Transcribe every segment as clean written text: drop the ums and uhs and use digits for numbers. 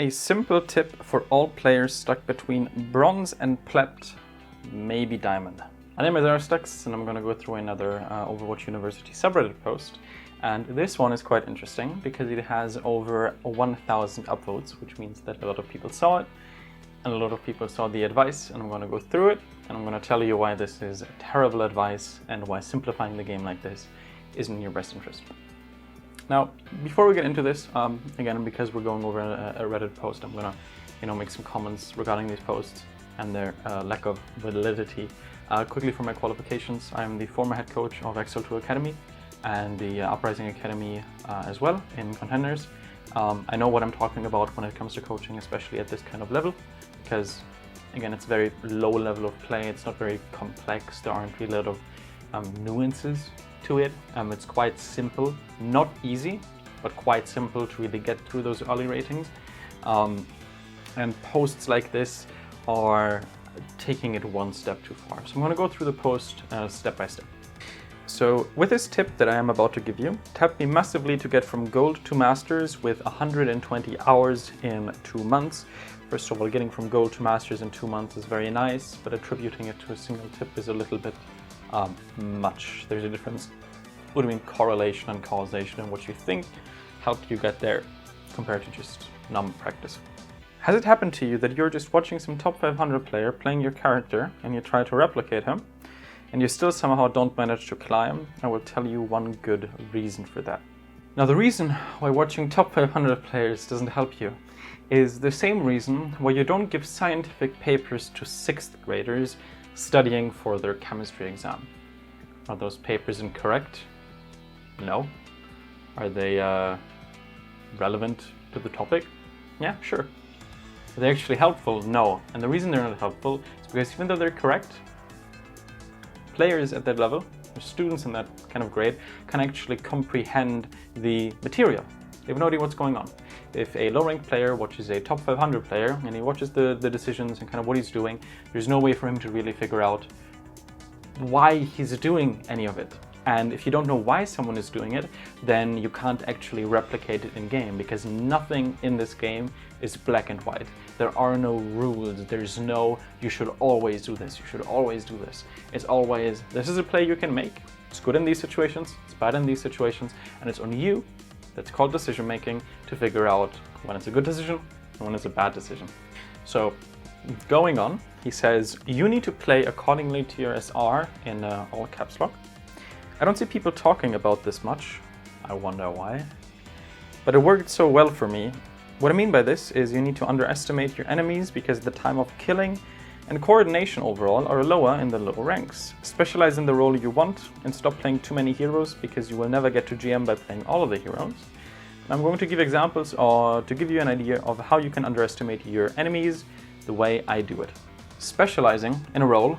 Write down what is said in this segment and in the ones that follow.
A simple tip for all players stuck between bronze and plat, maybe diamond. My name is Arstux and I'm going to go through another Overwatch University subreddit post. And this one is quite interesting because it has over 1,000 upvotes, which means that a lot of people saw it and a lot of people saw the advice, and I'm going to go through it and I'm going to tell you why this is terrible advice and why simplifying the game like this isn't in your best interest. Now, before we get into this, again, because we're going over a Reddit post, I'm gonna, make some comments regarding these posts and their lack of validity. Quickly for my qualifications, I'm the former head coach of XL2 Academy and the Uprising Academy as well in Contenders. I know what I'm talking about when it comes to coaching, especially at this kind of level, because again, it's very low level of play. It's not very complex. There aren't really a lot of nuances to it. It's quite simple, not easy, but quite simple to really get through those early ratings. And posts like this are taking it one step too far. So I'm going to go through the post step by step. So with this tip that I am about to give you, it helped me massively to get from gold to masters with 120 hours in 2 months. First of all, getting from gold to masters in 2 months is very nice, but attributing it to a single tip is a little bit much. There's a difference between correlation and causation and what you think helped you get there compared to just numb practice. Has it happened to you that you're just watching some top 500 player playing your character and you try to replicate him and you still somehow don't manage to climb? I will tell you one good reason for that. Now, the reason why watching top 500 players doesn't help you is the same reason why you don't give scientific papers to 6th graders studying for their chemistry exam. Are those papers incorrect? No. Are they relevant to the topic? Yeah, sure. Are they actually helpful? No. And the reason they're not helpful is because even though they're correct, players at that level, or students in that kind of grade, can actually comprehend the material. They have no idea what's going on. If a low-ranked player watches a top 500 player and he watches the decisions and kind of what he's doing, there's no way for him to really figure out why he's doing any of it. And if you don't know why someone is doing it, then you can't actually replicate it in game, because nothing in this game is black and white. There are no rules. There's no, you should always do this, you should always do this. It's always, this is a play you can make. It's good in these situations, it's bad in these situations, and it's on you, that's called decision making, to figure out when it's a good decision and when it's a bad decision. So going on, he says, you need to play accordingly to your SR in all caps lock. I don't see people talking about this much. I wonder why. But it worked so well for me. What I mean by this is you need to underestimate your enemies because the time of killing and coordination overall are lower in the lower ranks. Specialize in the role you want and stop playing too many heroes, because you will never get to GM by playing all of the heroes. And I'm going to give examples or to give you an idea of how you can underestimate your enemies the way I do it. Specializing in a role,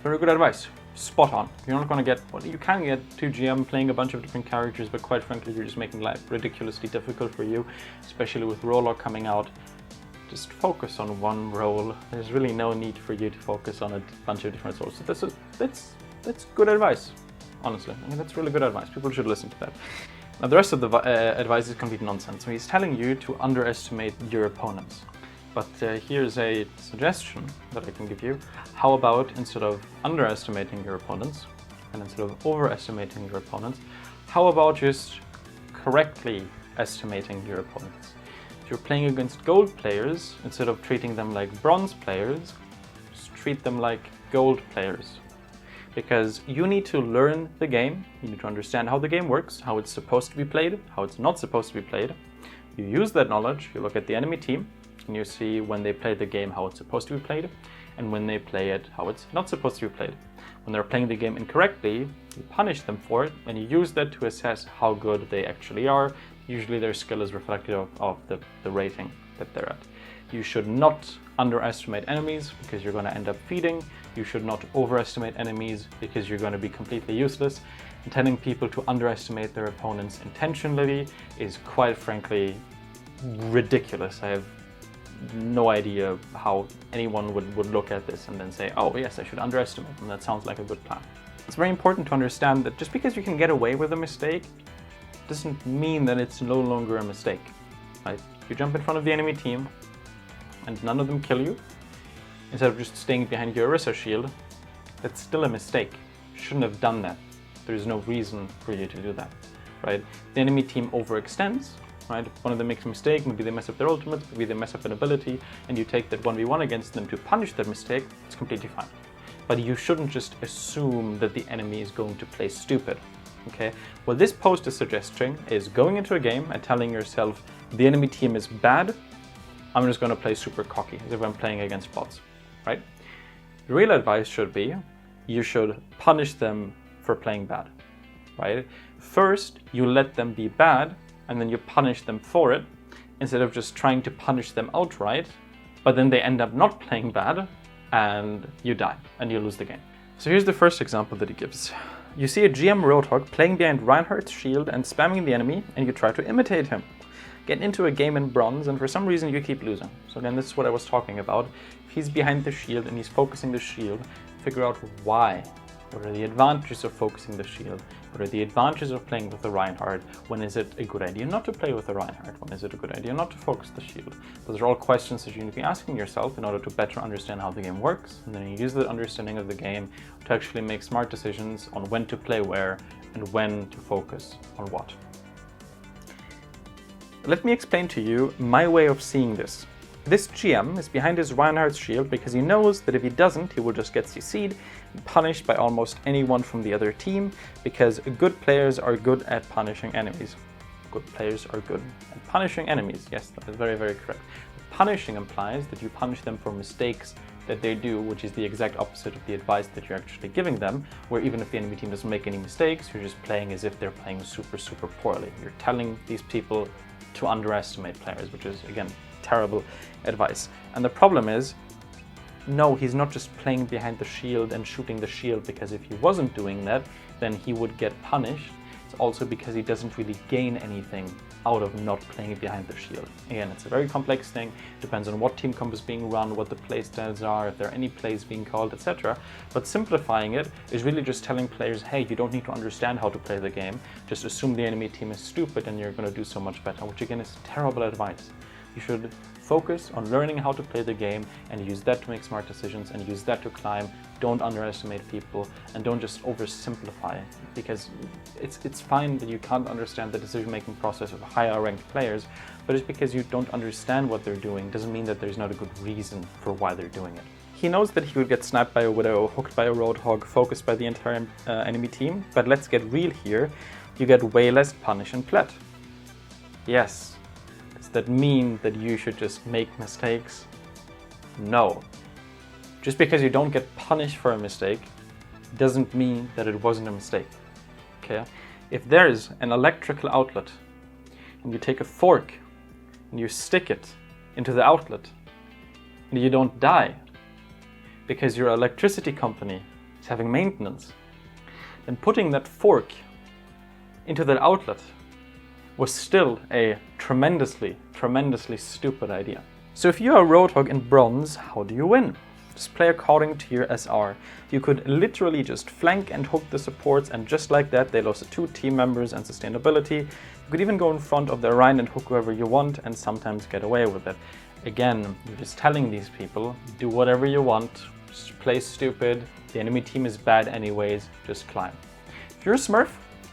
very good advice. Spot on. You're not going to get, well, you can get to GM playing a bunch of different characters, but quite frankly, you're just making life ridiculously difficult for you, especially with Rollock coming out. Just focus on one role. There's really no need for you to focus on a bunch of different roles. So that's good advice, honestly. I mean, that's really good advice. People should listen to that. Now, the rest of the advice is complete nonsense. So he's telling you to underestimate your opponents. But here's a suggestion that I can give you. How about, instead of underestimating your opponents and instead of overestimating your opponents, how about just correctly estimating your opponents? If you're playing against gold players, instead of treating them like bronze players, just treat them like gold players. Because you need to learn the game, you need to understand how the game works, how it's supposed to be played, how it's not supposed to be played. You use that knowledge, you look at the enemy team, and you see when they play the game how it's supposed to be played, and when they play it how it's not supposed to be played. When they're playing the game incorrectly, you punish them for it, and you use that to assess how good they actually are. Usually their skill is reflective of the rating that they're at. You should not underestimate enemies because you're going to end up feeding. You should not overestimate enemies because you're going to be completely useless. And telling people to underestimate their opponents intentionally is, quite frankly, ridiculous. I have no idea how anyone would look at this and then say, oh yes, I should underestimate them. That sounds like a good plan. It's very important to understand that just because you can get away with a mistake doesn't mean that it's no longer a mistake. Right? you jump in front of the enemy team and none of them kill you, instead of just staying behind your Orisa shield, that's still a mistake. You shouldn't have done that. There's no reason for you to do that, right? The enemy team overextends, right? If one of them makes a mistake, maybe they mess up their ultimate, maybe they mess up an ability, and you take that 1v1 against them to punish that mistake, it's completely fine. But you shouldn't just assume that the enemy is going to play stupid, okay? What this post is suggesting is going into a game and telling yourself, the enemy team is bad, I'm just going to play super cocky, as if I'm playing against bots, right? The real advice should be, you should punish them for playing bad, right? First, you let them be bad, and then you punish them for it, instead of just trying to punish them outright, but then they end up not playing bad, and you die, and you lose the game. So here's the first example that he gives. You see a GM Roadhog playing behind Reinhardt's shield and spamming the enemy, and you try to imitate him. Get into a game in bronze, and for some reason you keep losing. So again, this is what I was talking about. If he's behind the shield and he's focusing the shield, figure out why. What are the advantages of focusing the shield? What are the advantages of playing with the Reinhardt? When is it a good idea not to play with the Reinhardt? When is it a good idea not to focus the shield? Those are all questions that you need to be asking yourself in order to better understand how the game works. And then you use the understanding of the game to actually make smart decisions on when to play where and when to focus on what. Let me explain to you my way of seeing this. This GM is behind his Reinhardt's shield because he knows that if he doesn't, he will just get CC'd and punished by almost anyone from the other team, because good players are good at punishing enemies. Good players are good at punishing enemies. Yes, that is very, very correct. Punishing implies that you punish them for mistakes that they do, which is the exact opposite of the advice that you're actually giving them, where even if the enemy team doesn't make any mistakes, you're just playing as if they're playing super, super poorly. You're telling these people to underestimate players, which is, again, terrible advice. And the problem is, no, he's not just playing behind the shield and shooting the shield because if he wasn't doing that, then he would get punished. It's also because he doesn't really gain anything out of not playing behind the shield. Again, it's a very complex thing. Depends on what team comp is being run, what the playstyles are, if there are any plays being called, etc. But simplifying it is really just telling players, hey, you don't need to understand how to play the game. Just assume the enemy team is stupid and you're going to do so much better, which again is terrible advice. You should focus on learning how to play the game and use that to make smart decisions and use that to climb. Don't underestimate people and don't just oversimplify, because it's fine that you can't understand the decision-making process of higher ranked players, but it's because you don't understand what they're doing doesn't mean that there's not a good reason for why they're doing it. He knows that he would get sniped by a Widow, hooked by a Roadhog, focused by the entire enemy team, but let's get real here. You get way less punish and plet. Yes. Does that mean that you should just make mistakes? No. Just because you don't get punished for a mistake doesn't mean that it wasn't a mistake. Okay? If there's an electrical outlet and you take a fork and you stick it into the outlet and you don't die because your electricity company is having maintenance, then putting that fork into that outlet was still a tremendously stupid idea. So if you are Roadhog in bronze, how do you win? Just play according to your SR. You could literally just flank and hook the supports, and just like that they lost 2 team members and sustainability. You could even go in front of their Rhine and hook whoever you want and sometimes get away with it. Again, you're just telling these people, do whatever you want, just play stupid, the enemy team is bad anyways, just climb. If you're a smurf,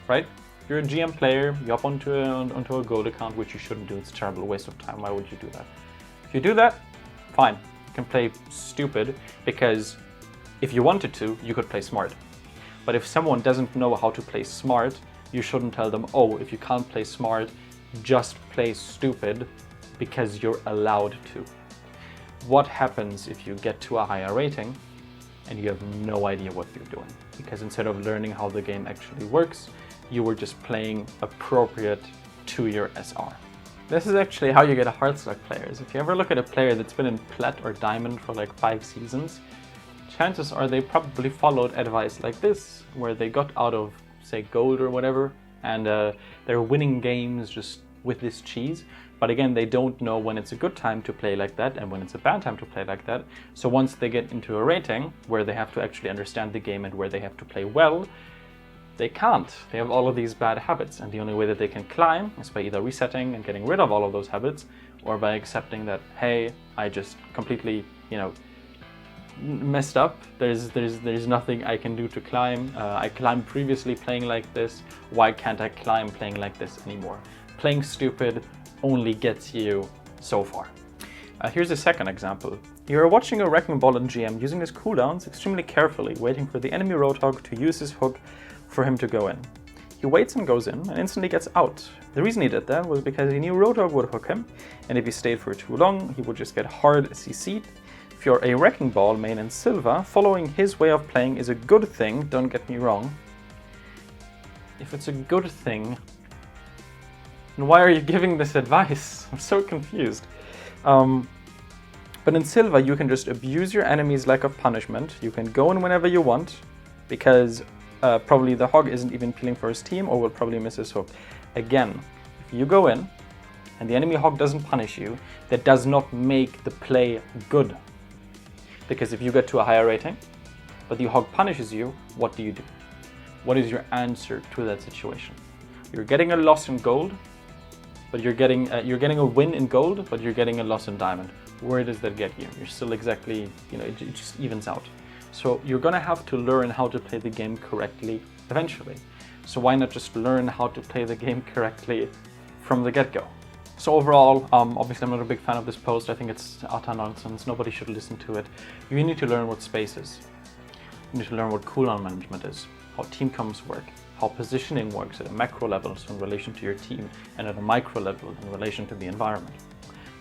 right? You're a GM player, you hop onto a gold account, which you shouldn't do. It's a terrible waste of time. Why would you do that? If you do that, fine. You can play stupid, because if you wanted to, you could play smart. But if someone doesn't know how to play smart, you shouldn't tell them, oh, if you can't play smart, just play stupid, because you're allowed to. What happens if you get to a higher rating and you have no idea what you're doing? Because instead of learning how the game actually works, you were just playing appropriate to your SR. This is actually how you get a Hearthstone players. If you ever look at a player that's been in Plat or Diamond for like 5 seasons, chances are they probably followed advice like this, where they got out of, say, gold or whatever, and they're winning games just with this cheese. But again, they don't know when it's a good time to play like that and when it's a bad time to play like that. So once they get into a rating where they have to actually understand the game and where they have to play well, They can't. They have all of these bad habits, and the only way that they can climb is by either resetting and getting rid of all of those habits, or by accepting that, hey, I just completely, messed up. There's nothing I can do to climb. I climbed previously playing like this. Why can't I climb playing like this anymore? Playing stupid only gets you so far. Here's a second example. You're watching a wrecking ball in GM using his cooldowns extremely carefully, waiting for the enemy Roadhog to use his hook for him to go in. He waits and goes in and instantly gets out. The reason he did that was because he knew Roadhog would hook him, and if he stayed for too long, he would just get hard CC'd. If you're a wrecking ball main in Silva, following his way of playing is a good thing, don't get me wrong. If it's a good thing, then why are you giving this advice? I'm so confused. But in Silva, you can just abuse your enemy's lack of punishment. You can go in whenever you want, because probably the hog isn't even peeling for his team, or will probably miss his hook. Again, if you go in and the enemy hog doesn't punish you, that does not make the play good. Because if you get to a higher rating, but the hog punishes you, what do you do? What is your answer to that situation? You're getting a loss in gold, but you're getting a win in gold, but you're getting a loss in diamond. Where does that get you? You're still exactly, it just evens out. So you're gonna have to learn how to play the game correctly eventually. So why not just learn how to play the game correctly from the get-go? So overall, obviously I'm not a big fan of this post. I think it's utter nonsense. Nobody should listen to it. You need to learn what space is. You need to learn what cooldown management is, how team comps work, how positioning works at a macro level, so in relation to your team, and at a micro level in relation to the environment.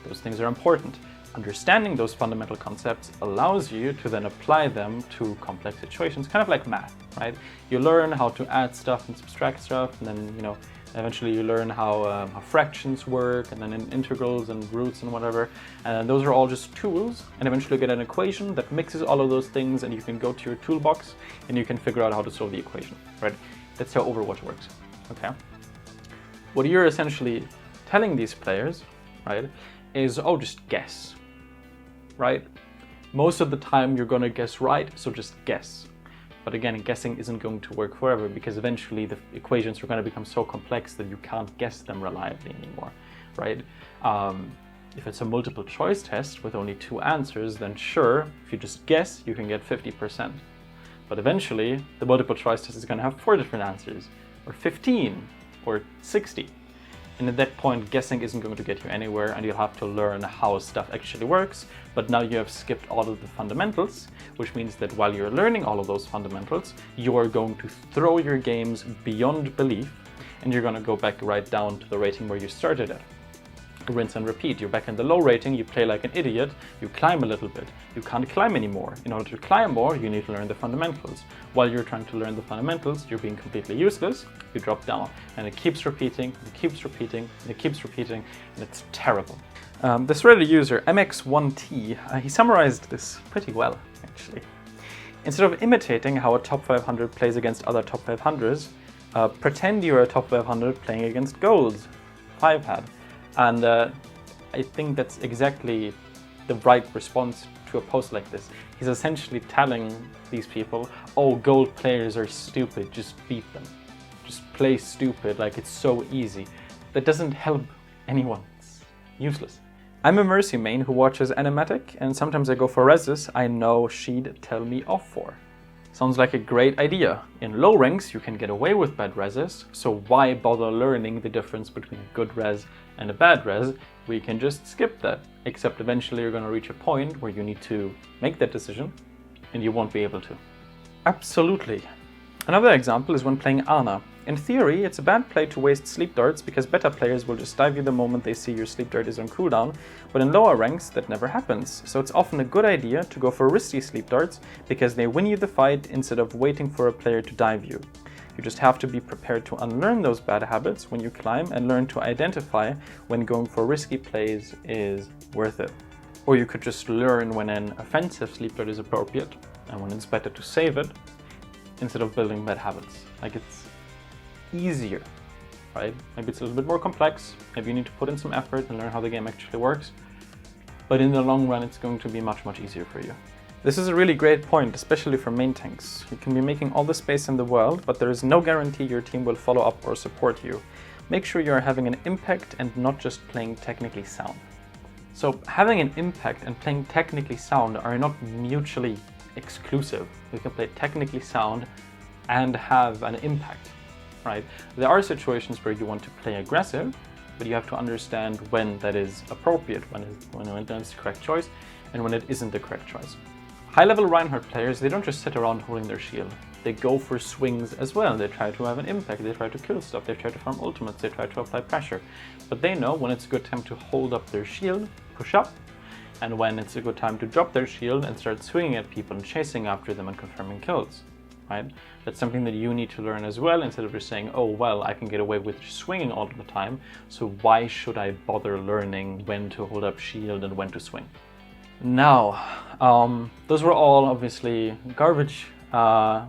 Those things are important. Understanding those fundamental concepts allows you to then apply them to complex situations, kind of like math, right? You learn how to add stuff and subtract stuff, and then, eventually you learn how fractions work, and then integrals and roots and whatever. And those are all just tools, and eventually you get an equation that mixes all of those things, and you can go to your toolbox and you can figure out how to solve the equation, right? That's how Overwatch works, okay? What you're essentially telling these players, right, is, oh, just guess, right? Most of the time you're gonna guess right, so just guess. But again, guessing isn't going to work forever, because eventually the equations are gonna become so complex that you can't guess them reliably anymore, right? If it's a multiple choice test with only 2 answers, then sure, if you just guess, you can get 50%. But eventually, the multiple choice test is gonna have 4 different answers, or 15, or 60. And at that point, guessing isn't going to get you anywhere, and you'll have to learn how stuff actually works. But now you have skipped all of the fundamentals, which means that while you're learning all of those fundamentals, you are going to throw your games beyond belief, and you're going to go back right down to the rating where you started at. Rinse and repeat. You're back in the low rating, you play like an idiot, you climb a little bit. You can't climb anymore. In order to climb more, you need to learn the fundamentals. While you're trying to learn the fundamentals, you're being completely useless, you drop down. And it keeps repeating, it keeps repeating, and it keeps repeating, and it's terrible. This Reddit user, MX1T, he summarized this pretty well, actually. Instead of imitating how a top 500 plays against other top 500s, pretend you're a top 500 playing against golds. 5 had. And I think that's exactly the right response to a post like this. He's essentially telling these people, oh, gold players are stupid, just beat them. Just play stupid, like it's so easy. That doesn't help anyone. It's useless. I'm a Mercy main who watches Animatic, and sometimes I go for reses I know she'd tell me off for. Sounds like a great idea. In low ranks, you can get away with bad reses, so why bother learning the difference between a good res and a bad res? We can just skip that. Except eventually you're going to reach a point where you need to make that decision, and you won't be able to. Absolutely. Another example is when playing Ana. In theory, it's a bad play to waste sleep darts because better players will just dive you the moment they see your sleep dart is on cooldown, but in lower ranks that never happens. So it's often a good idea to go for risky sleep darts because they win you the fight instead of waiting for a player to dive you. You just have to be prepared to unlearn those bad habits when you climb and learn to identify when going for risky plays is worth it. Or you could just learn when an offensive sleep dart is appropriate and when it's better to save it instead of building bad habits. Like, it's easier, right? Maybe it's a little bit more complex, maybe you need to put in some effort and learn how the game actually works, but in the long run it's going to be much, much easier for you. This is a really great point, especially for main tanks. You can be making all the space in the world, but there is no guarantee your team will follow up or support you. Make sure you are having an impact and not just playing technically sound. So having an impact and playing technically sound are not mutually exclusive. You can play technically sound and have an impact, right? There are situations where you want to play aggressive, but you have to understand when that is appropriate, when it's the correct choice, and when it isn't the correct choice. High-level Reinhardt players, they don't just sit around holding their shield. They go for swings as well. They try to have an impact, they try to kill stuff, they try to farm ultimates, they try to apply pressure. But they know when it's a good time to hold up their shield, push up, and when it's a good time to drop their shield and start swinging at people and chasing after them and confirming kills, right? That's something that you need to learn as well, instead of just saying, oh, well, I can get away with swinging all the time, so why should I bother learning when to hold up shield and when to swing? Now, those were all obviously garbage, comments,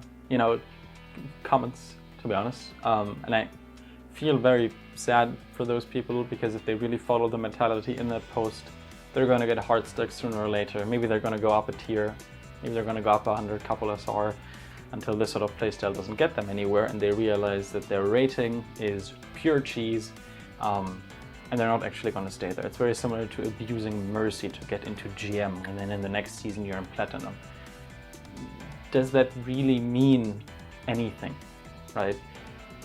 to be honest. And I feel very sad for those people, because if they really follow the mentality in that post, they're going to get hard stuck sooner or later. Maybe they're going to go up a tier, maybe they're going to go up 100 couple SR until this sort of playstyle doesn't get them anywhere, and they realize that their rating is pure cheese. And they're not actually going to stay there. It's very similar to abusing Mercy to get into GM, and then in the next season you're in Platinum. Does that really mean anything, right?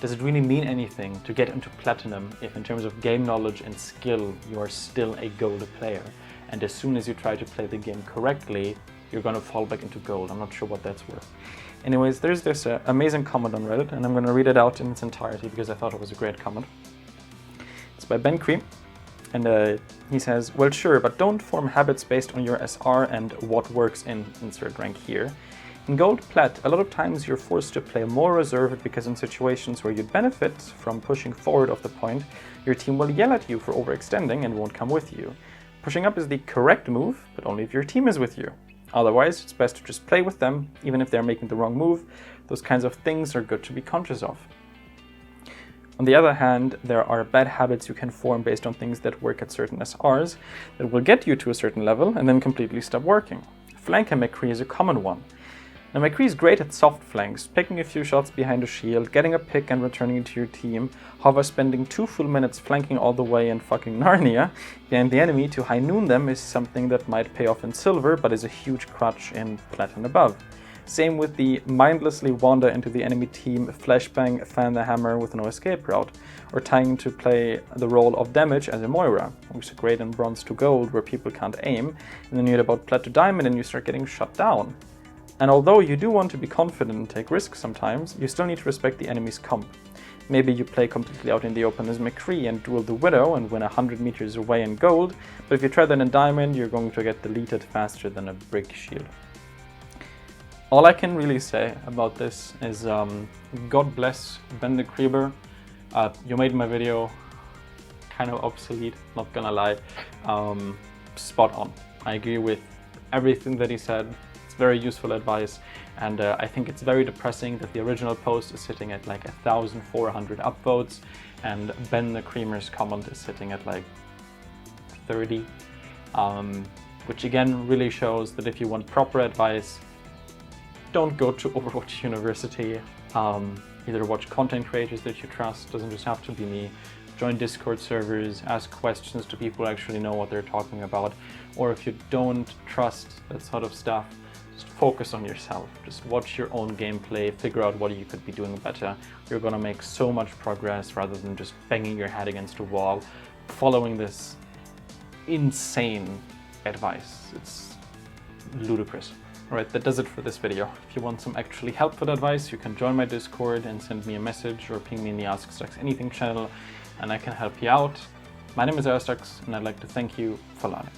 Does it really mean anything to get into Platinum if in terms of game knowledge and skill you are still a gold player, and as soon as you try to play the game correctly, you're going to fall back into gold? I'm not sure what that's worth. Anyways, there's this amazing comment on Reddit, and I'm going to read it out in its entirety because I thought it was a great comment. It's by Ben Cream, and he says, well, sure, but don't form habits based on your SR and what works in insert rank here. In Gold Plat, a lot of times you're forced to play more reserved because in situations where you'd benefit from pushing forward of the point, your team will yell at you for overextending and won't come with you. Pushing up is the correct move, but only if your team is with you. Otherwise, it's best to just play with them, even if they're making the wrong move. Those kinds of things are good to be conscious of. On the other hand, there are bad habits you can form based on things that work at certain SRs that will get you to a certain level and then completely stop working. Flank and McCree is a common one. Now McCree is great at soft flanks, picking a few shots behind a shield, getting a pick and returning it to your team, however spending 2 full minutes flanking all the way in fucking Narnia behind the enemy to high noon them is something that might pay off in silver but is a huge crutch in plat and above. Same with the mindlessly wander into the enemy team, flashbang, fan the hammer with no escape route, or trying to play the role of damage as a Moira, which is great in bronze to gold where people can't aim, and then you hit about plat to diamond and you start getting shut down. And although you do want to be confident and take risks sometimes, you still need to respect the enemy's comp. Maybe you play completely out in the open as McCree and duel the Widow and win 100 meters away in gold, but if you try that in diamond, you're going to get deleted faster than a brick shield. All I can really say about this is God bless Ben the Creeper. You made my video kind of obsolete, not gonna lie. Spot on. I agree with everything that he said. It's very useful advice, and I think it's very depressing that the original post is sitting at like 1,400 upvotes and Ben the Creamer's comment is sitting at like 30, which again really shows that if you want proper advice, don't go to Overwatch University. Either watch content creators that you trust, doesn't just have to be me. Join Discord servers, ask questions to people who actually know what they're talking about. Or if you don't trust that sort of stuff, just focus on yourself. Just watch your own gameplay, figure out what you could be doing better. You're gonna make so much progress rather than just banging your head against a wall, following this insane advice. It's ludicrous. Alright, that does it for this video. If you want some actually helpful advice, you can join my Discord and send me a message or ping me in the Ask Stux Anything channel and I can help you out. My name is Stux and I'd like to thank you for learning.